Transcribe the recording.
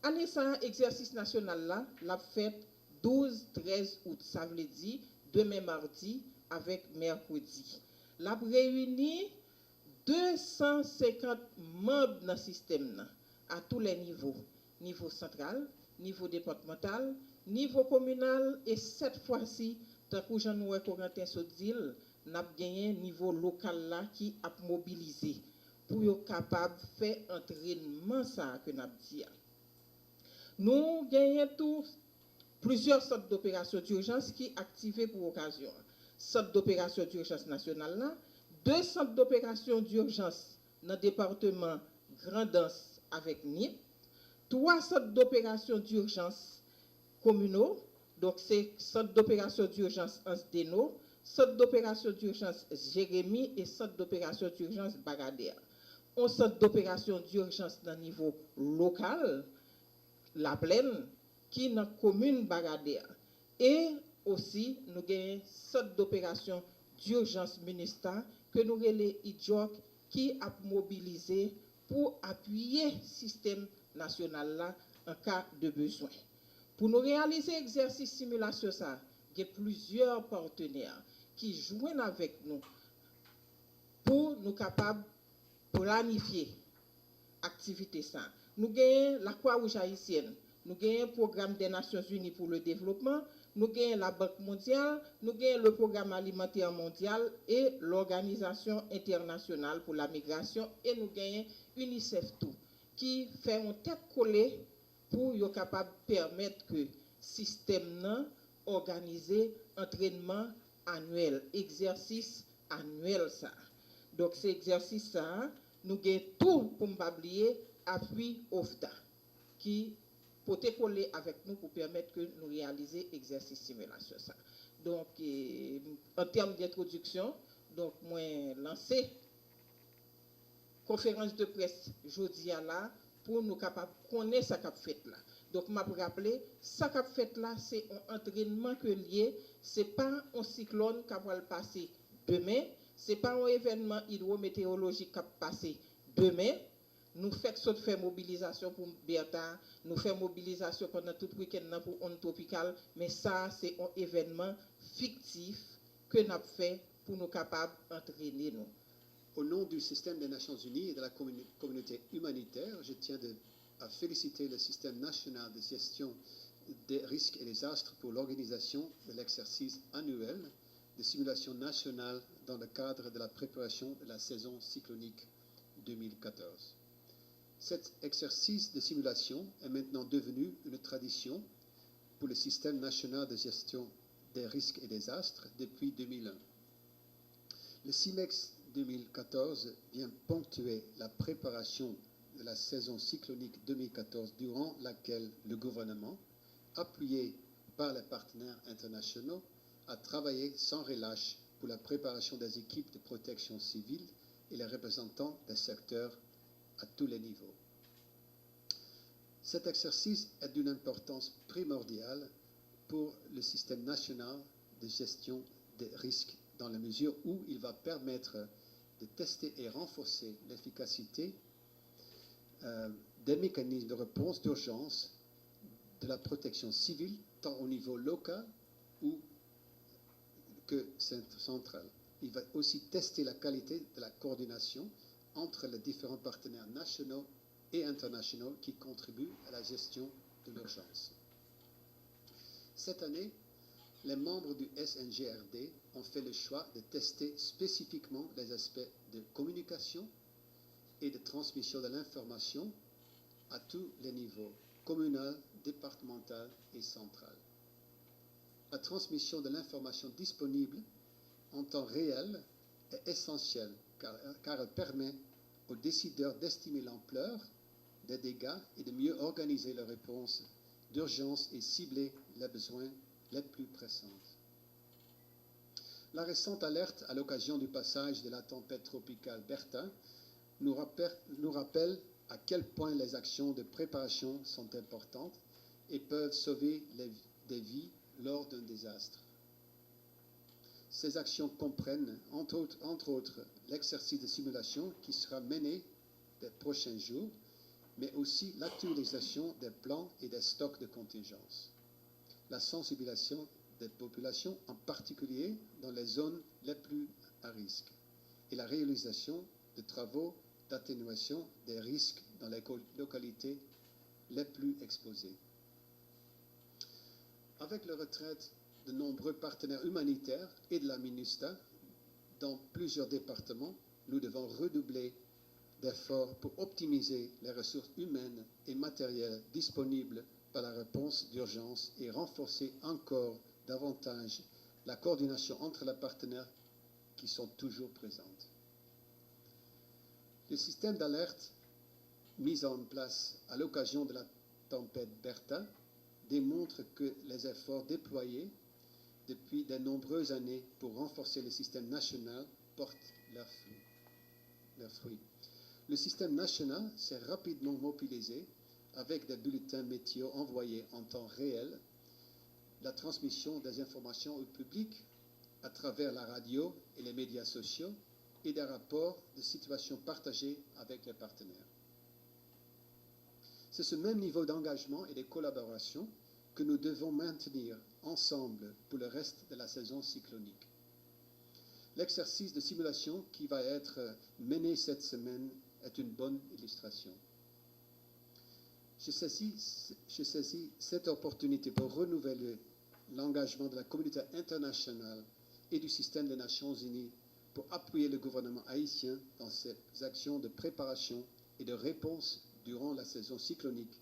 Année ça, exercice national là, la fête 12-13 août, ça veut dire demain mardi avec mercredi. La réunit 250 membres dans le système à tous les niveaux. Niveau central, niveau départemental, niveau communal et cette fois-ci, tant que Jean-Noël Corentin se dit, nous avons gagné niveau local là qui a mobilisé pour être capable de faire entraînement ça que nous avons dit. Nous gagnons tous plusieurs sortes d'opérations d'urgence qui sont activées pour l'occasion. Centre d'opération d'urgence nationale là, 2 centres d'opération d'urgence dans le département Grand'Anse avec NIP, 3 centres d'opération d'urgence communaux, donc c'est centre d'opération d'urgence Ansdeno, centre d'opération d'urgence Jérémy et centre d'opération d'urgence Bagadère. Un centre d'opération d'urgence dans le niveau local, La Plaine, qui est dans la commune Bagadère. Et aussi, nous avons un centre d'opération d'urgence ministère que nous avons IDJOC qui a mobilisé pour appuyer le système national là en cas de besoin. Pour nous réaliser l'exercice simulation, ça, il y a plusieurs partenaires qui jouent avec nous pour nous capables de planifier l'activité. Nous avons la Croix-Rouge haïtienne, nous avons le programme des Nations Unies pour le développement, nous avons la Banque mondiale, nous avons le programme alimentaire mondial et l'Organisation internationale pour la migration et nous avons UNICEF tout, qui fait une tête collée pour être capable de permettre que le système organisé entraînement annuel, exercice annuel ça. Donc cet exercice ça, nous avons tout pour ne pas oublier appui OFTA qui peut coller avec nous pour permettre que nous réalisions l'exercice simulation ça. Donc en termes d'introduction, donc moi lancé conférence de presse jeudi à là pour nous capables connaître ça qu'a fait là. Donc m'a rappeler ça qu'a fait là c'est un entraînement que lié, c'est pas un cyclone qui va passer demain, c'est pas un événement hydrométéorologique qui va passer demain. Nous faisons mobilisation pour Bertha, nous faisons mobilisation pendant tout le week-end pour Onde Tropicale, mais ça c'est un événement fictif que nous avons fait pour nous capables d'entraîner nous. Au nom du système des Nations Unies et de la communauté humanitaire, je tiens à féliciter le système national de gestion des risques et des astres pour l'organisation de l'exercice annuel de simulation nationale dans le cadre de la préparation de la saison cyclonique 2014. Cet exercice de simulation est maintenant devenu une tradition pour le système national de gestion des risques et des astres depuis 2001. Le CIMEX 2014 vient ponctuer la préparation de la saison cyclonique 2014 durant laquelle le gouvernement, appuyé par les partenaires internationaux, a travaillé sans relâche pour la préparation des équipes de protection civile et les représentants des secteurs à tous les niveaux. Cet exercice est d'une importance primordiale pour le système national de gestion des risques dans la mesure où il va permettre de tester et renforcer l'efficacité des mécanismes de réponse d'urgence de la protection civile, tant au niveau local que central. Il va aussi tester la qualité de la coordination entre les différents partenaires nationaux et internationaux qui contribuent à la gestion de l'urgence. Cette année, les membres du SNGRD ont fait le choix de tester spécifiquement les aspects de communication et de transmission de l'information à tous les niveaux, communal, départemental et central. La transmission de l'information disponible en temps réel est essentielle car elle permet aux décideurs d'estimer l'ampleur des dégâts et de mieux organiser leurs réponses d'urgence et cibler les besoins les plus pressants. La récente alerte à l'occasion du passage de la tempête tropicale Bertha nous rappelle à quel point les actions de préparation sont importantes et peuvent sauver des vies lors d'un désastre. Ces actions comprennent, entre autres l'exercice de simulation qui sera mené des prochains jours mais aussi l'actualisation des plans et des stocks de contingence, la sensibilisation des populations, en particulier dans les zones les plus à risque, et la réalisation de travaux d'atténuation des risques dans les localités les plus exposées. Avec la retraite de nombreux partenaires humanitaires et de la MINUSTAH dans plusieurs départements, nous devons redoubler d'efforts pour optimiser les ressources humaines et matérielles disponibles par la réponse d'urgence et renforcer encore davantage la coordination entre les partenaires qui sont toujours présentes. Le système d'alerte mis en place à l'occasion de la tempête Bertha démontre que les efforts déployés depuis de nombreuses années pour renforcer le système national portent leurs fruits. Le système national s'est rapidement mobilisé avec des bulletins météo envoyés en temps réel, la transmission des informations au public à travers la radio et les médias sociaux et des rapports de situation partagés avec les partenaires. C'est ce même niveau d'engagement et de collaboration que nous devons maintenir ensemble pour le reste de la saison cyclonique. L'exercice de simulation qui va être mené cette semaine est une bonne illustration. Je saisis cette opportunité pour renouveler l'engagement de la communauté internationale et du système des Nations Unies pour appuyer le gouvernement haïtien dans ses actions de préparation et de réponse durant la saison cyclonique